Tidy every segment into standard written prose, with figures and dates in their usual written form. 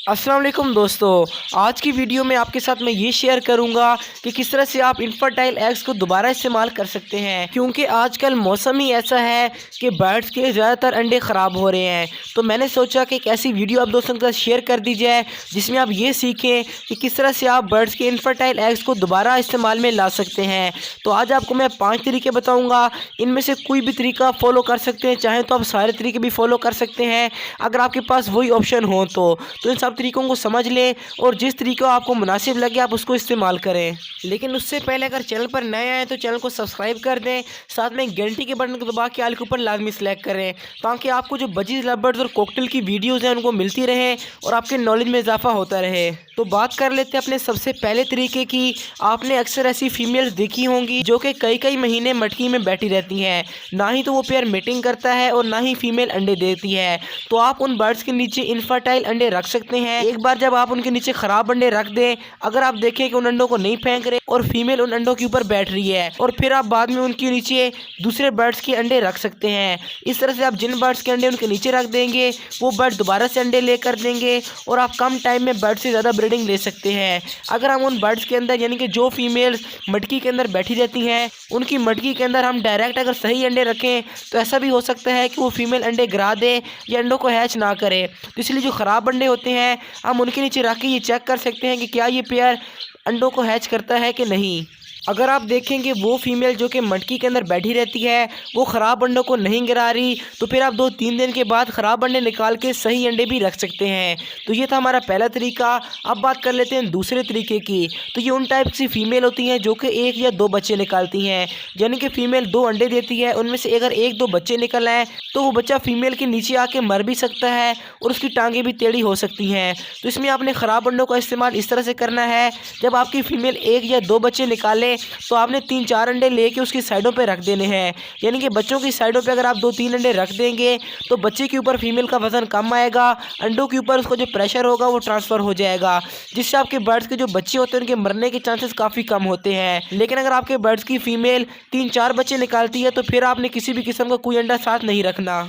अस्सलाम वालेकुम दोस्तों, आज की वीडियो में आपके साथ मैं ये शेयर करूंगा कि किस तरह से आप इनफर्टाइल एग्स को दोबारा इस्तेमाल कर सकते हैं। क्योंकि आजकल मौसम ही ऐसा है कि बर्ड्स के ज़्यादातर अंडे ख़राब हो रहे हैं। तो मैंने सोचा कि एक ऐसी वीडियो आप दोस्तों के साथ शेयर कर दी जाए जिसमें आप ये सीखें कि किस तरह से आप बर्ड्स के इनफर्टाइल एग्स को दोबारा इस्तेमाल में ला सकते हैं। तो आज आपको मैं 5 तरीके बताऊँगा, इनमें से कोई भी तरीका आप फॉलो कर सकते हैं। चाहें तो आप सारे तरीके भी फॉलो कर सकते हैं अगर आपके पास वही ऑप्शन हो तो इन सब तरीकों को समझ लें और जिस तरीका आपको मुनासिब लगे आप उसको इस्तेमाल करें। लेकिन उससे पहले अगर चैनल पर नए आए तो चैनल को सब्सक्राइब कर दें, साथ में घंटी के बटन को दबा के आल के ऊपर लाजमी सेलेक्ट करें ताकि आपको जो बजीज लवर्स और कॉकटेल की वीडियोज़ हैं उनको मिलती रहें और आपके नॉलेज में इजाफा होता रहे। तो बात कर लेते हैं अपने सबसे पहले तरीके की। आपने अक्सर ऐसी फीमेल्स देखी होंगी जो कि कई कई महीने मटकी में बैठी रहती हैं, ना ही तो वो पेयर मीटिंग करता है और ना ही फीमेल अंडे देती है। तो आप उन बर्ड्स के नीचे इनफर्टाइल अंडे रख सकते हैं। एक बार जब आप उनके नीचे ख़राब अंडे रख दें, अगर आप देखें कि उन अंडों को नहीं फेंक रहे और फीमेल उन अंडों के ऊपर बैठ रही है, और फिर आप बाद में उनके नीचे दूसरे बर्ड्स के अंडे रख सकते हैं। इस तरह से आप जिन बर्ड्स के अंडे उनके नीचे रख देंगे वो बर्ड दोबारा से अंडे ले कर देंगे और आप कम टाइम में बर्ड से ज़्यादा ब्रीडिंग ले सकते हैं। अगर हम उन बर्ड्स के अंदर यानी कि जो फीमेल्स मटकी के अंदर बैठी रहती हैं उनकी मटकी के अंदर हम डायरेक्ट अगर सही अंडे रखें तो ऐसा भी हो सकता है कि वो फीमेल अंडे गिरा दे या अंडों को हैच ना करे। तो इसलिए जो ख़राब अंडे होते हैं हम उनके नीचे रख के ये चेक कर सकते हैं कि क्या ये पेयर अंडों को हैच करता है कि नहीं। अगर आप देखेंगे वो फीमेल जो कि मटकी के अंदर बैठी रहती है वो ख़राब अंडों को नहीं गिरा रही, तो फिर आप 2-3 दिन के बाद ख़राब अंडे निकाल के सही अंडे भी रख सकते हैं। तो ये था हमारा पहला तरीका। अब बात कर लेते हैं दूसरे तरीके की। तो ये उन टाइप की फीमेल होती हैं जो कि 1 या 2 बच्चे निकालती हैं, यानी कि फ़ीमेल 2 अंडे देती है, उनमें से अगर 1-2 बच्चे निकल आए तो वो बच्चा फीमेल के नीचे आके मर भी सकता है और उसकी टांगें भी टेढ़ी हो सकती हैं। तो इसमें आपने ख़राब अंडों का इस्तेमाल इस तरह से करना है, जब आपकी फ़ीमेल 1 या 2 बच्चे निकाले तो आपने 3-4 अंडे लेके उसकी साइडों पे रख देने हैं। यानी कि बच्चों की साइडों पे अगर आप 2-3 अंडे रख देंगे तो बच्चे के ऊपर फीमेल का वज़न कम आएगा, अंडों के ऊपर उसका जो प्रेशर होगा वो ट्रांसफ़र हो जाएगा, जिससे आपके बर्ड्स के जो बच्चे होते हैं उनके मरने के चांसेस काफ़ी कम होते हैं। लेकिन अगर आपके बर्ड्स की फ़ीमेल 3-4 बच्चे निकालती है तो फिर आपने किसी भी किस्म का कोई अंडा साथ नहीं रखना।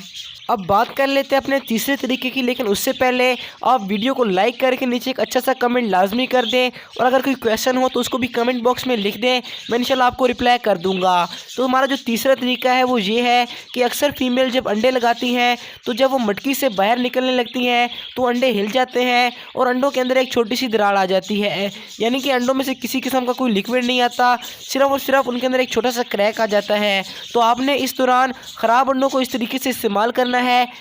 अब बात कर लेते हैं अपने तीसरे तरीके की, लेकिन उससे पहले आप वीडियो को लाइक करके नीचे एक अच्छा सा कमेंट लाजमी कर दें और अगर कोई क्वेश्चन हो तो उसको भी कमेंट बॉक्स में लिख दें, मैं इंशाल्लाह आपको रिप्लाई कर दूंगा। तो हमारा जो तीसरा तरीका है वो ये है कि अक्सर फीमेल जब अंडे लगाती हैं तो जब वो मटकी से बाहर निकलने लगती हैं तो अंडे हिल जाते हैं और अंडों के अंदर एक छोटी सी दरार आ जाती है, यानी कि अंडों में से किसी किस्म का कोई लिक्विड नहीं आता, सिर्फ और सिर्फ उनके अंदर एक छोटा सा क्रैक आ जाता है। तो आपने इस दौरान ख़राब अंडों को इस तरीके से इस्तेमाल करना है।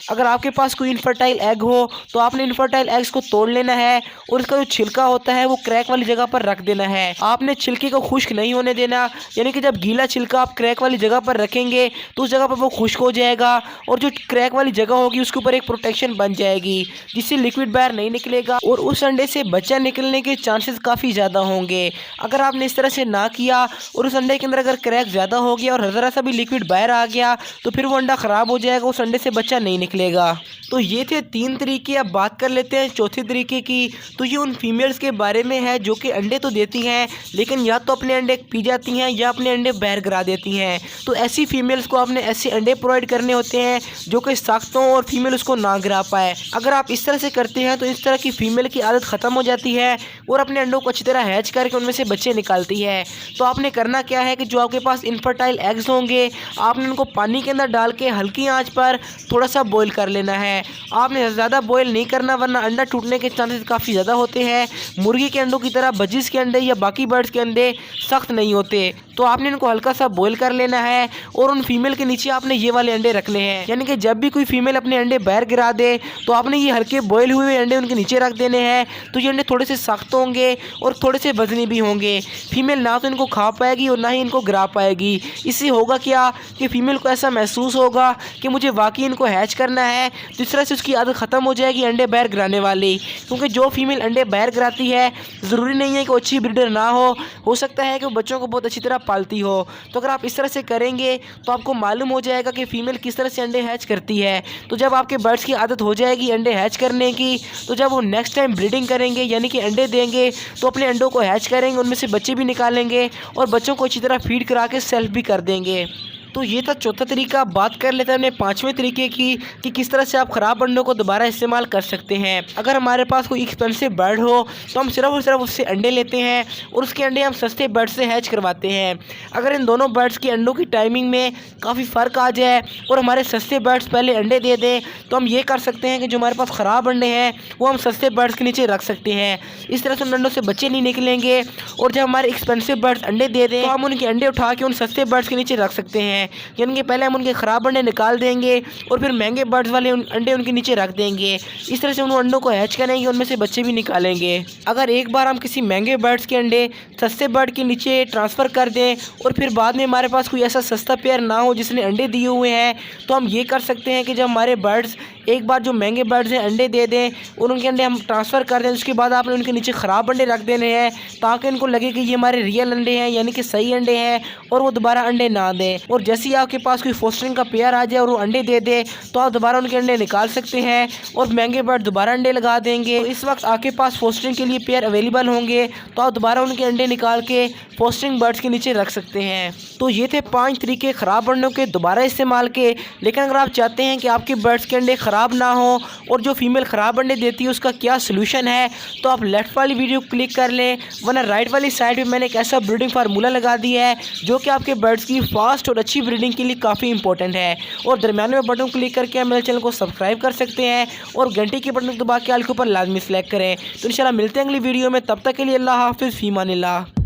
अगर आपके पास कोई इनफर्टाइल एग हो तो आपने इनफर्टाइल एग्स को तोड़ लेना है और इसका जो छिलका होता है वो क्रैक वाली जगह पर रख देना है। आपने छिलके को खुश्क नहीं होने देना, यानी कि जब गीला छिलका आप क्रैक वाली जगह पर रखेंगे तो उस जगह पर वो खुश्क हो जाएगा और जो क्रैक वाली जगह होगी उसके ऊपर एक प्रोटेक्शन बन जाएगी जिससे लिक्विड बाहर नहीं निकलेगा और उस अंडे से बच्चा निकलने के चांसेस काफ़ी ज़्यादा होंगे। अगर आपने इस तरह से ना किया और उस अंडे के अंदर अगर क्रैक ज़्यादा हो गया और ज़रा सा भी लिक्विड बाहर आ गया तो फिर वो अंडा ख़राब हो जाएगा, उस अंडे से बच्चा नहीं निकलेगा। तो ये थे 3 तरीके। अब बात कर लेते हैं चौथे तरीके की। तो ये उन फीमेल्स के बारे में है जो कि अंडे तो देती हैं लेकिन या तो अपने अंडे पी जाती हैं या अपने अंडे बाहर गिरा देती हैं। तो ऐसी फीमेल्स को आपने ऐसे अंडे प्रोवाइड करने होते हैं जो कि सख्त हों और फीमेल उसको ना गिरा पाए। अगर आप इस तरह से करते हैं तो इस तरह की फ़ीमेल की आदत ख़त्म हो जाती है और अपने अंडों को अच्छी तरह हैच करके उनमें से बच्चे निकालती है। तो आपने करना क्या है कि जो आपके पास इनफर्टाइल एग्स होंगे आपने उनको पानी के अंदर डाल के हल्की आँच पर थोड़ा सा बॉयल कर लेना है। आपने ज़्यादा बॉयल नहीं करना वरना अंडा टूटने के चांसेस काफ़ी ज़्यादा होते हैं। मुर्गी के अंडों की तरह बजीज़ के अंडे या बाकी बर्ड्स के अंडे सख्त नहीं होते। तो आपने इनको हल्का सा बॉयल कर लेना है और उन फीमेल के नीचे आपने ये वाले अंडे रखने हैं, यानी कि जब भी कोई फीमेल अपने अंडे बाहर गिरा दे तो आपने ये हल्के बॉयल हुए अंडे उनके नीचे रख देने हैं। तो ये अंडे थोड़े से सख्त होंगे और थोड़े से वजनी भी होंगे। फीमेल ना तो इनको खा पाएगी और ना ही इनको गिरा पाएगी। इससे होगा क्या कि फ़ीमेल को ऐसा महसूस होगा कि मुझे वाकई इनको हैच करना है, तो इस तरह से उसकी आदत ख़त्म हो जाएगी अंडे बाहर गिराने वाली। क्योंकि जो फीमेल अंडे बाहर गिराती है ज़रूरी नहीं है कि वो अच्छी ब्रीडर ना हो सकता है कि वो बच्चों को बहुत अच्छी तरह पालती हो। तो अगर आप इस तरह से करेंगे तो आपको मालूम हो जाएगा कि फ़ीमेल किस तरह से अंडे हैच करती है। तो जब आपके बर्ड्स की आदत हो जाएगी अंडे हैच करने की तो जब वो नेक्स्ट टाइम ब्रीडिंग करेंगे यानी कि अंडे देंगे तो अपने अंडों को हैच करेंगे, उनमें से बच्चे भी निकालेंगे और बच्चों को अच्छी तरह फीड करा के सेल्फ भी कर देंगे। तो ये था चौथा तरीका। बात कर लेते हैं हमने पाँचवें तरीके की कि किस तरह से आप ख़राब अंडों को दोबारा इस्तेमाल कर सकते हैं। अगर हमारे पास कोई एक्सपेंसिव बर्ड हो तो हम सिर्फ और सिर्फ उससे अंडे लेते हैं और उसके अंडे हम सस्ते बर्ड से हैच करवाते हैं। अगर इन दोनों बर्ड्स के अंडों की टाइमिंग में काफ़ी फ़र्क आ जाए और हमारे सस्ते बर्ड्स पहले अंडे दे दें तो हम ये कर सकते हैं कि जो हमारे पास ख़राब अंडे हैं वो हम सस्ते बर्ड्स के नीचे रख सकते हैं। इस तरह से उन अंडों से बच्चे नहीं निकलेंगे और जब हमारे एक्सपेंसिव बर्ड्स अंडे दे दें तो हम उनके अंडे उठा के उन सस्ते बर्ड्स के नीचे रख सकते हैं। यानी कि पहले हम उनके ख़राब अंडे निकाल देंगे और फिर महंगे बर्ड्स वाले अंडे उनके नीचे रख देंगे। इस तरह से उन अंडों को हैच करेंगे, उनमें से बच्चे भी निकालेंगे। अगर एक बार हम किसी महंगे बर्ड्स के अंडे सस्ते बर्ड के नीचे ट्रांसफ़र कर दें और फिर बाद में हमारे पास कोई ऐसा सस्ता पेयर ना हो जिसने अंडे दिए हुए हैं तो हम ये कर सकते हैं कि जब हमारे बर्ड्स एक बार जो महंगे बर्ड्स हैं अंडे दे दें और उनके अंडे हम ट्रांसफ़र कर दें, उसके बाद आपने उनके नीचे ख़राब अंडे रख देने हैं ताकि इनको लगे कि ये हमारे रियल अंडे हैं, यानी कि सही अंडे हैं, और वो दोबारा अंडे ना दें। और जैसे ही आपके पास कोई फोस्टरिंग का पेयर आ जाए और वो अंडे दे दे तो आप दोबारा उनके अंडे निकाल सकते हैं और महंगे बर्ड दोबारा अंडे लगा देंगे। तो इस वक्त आपके पास फोस्टरिंग के लिए पेयर अवेलेबल होंगे तो आप दोबारा उनके अंडे निकाल के फोस्टरिंग बर्ड्स के नीचे रख सकते हैं। तो ये थे 5 तरीके ख़राब अंडों के दोबारा इस्तेमाल के। लेकिन अगर आप चाहते हैं कि आपके बर्ड्स के अंडे ख़राब ना हो और जो फीमेल ख़राब अंडे देती है उसका क्या सोल्यूशन है, तो आप लेफ़्ट वाली वीडियो क्लिक कर लें, वरना राइट वाली साइड पे मैंने एक ऐसा ब्रीडिंग फार्मूला लगा दिया है जो कि आपके बर्ड्स की फास्ट और अच्छी ब्रीडिंग के लिए काफ़ी इंपॉर्टेंट है। और दरमियान में बटन क्लिक करके आप मेरे चैनल को सब्सक्राइब कर सकते हैं और घंटे के बटन को दबा के आल के ऊपर लाजमी सेलेक्ट करें। तो इंशाल्लाह मिलते हैं अगली वीडियो में, तब तक के लिए अल्लाह हाफ़िज़, फ़ी अमानिल्लाह।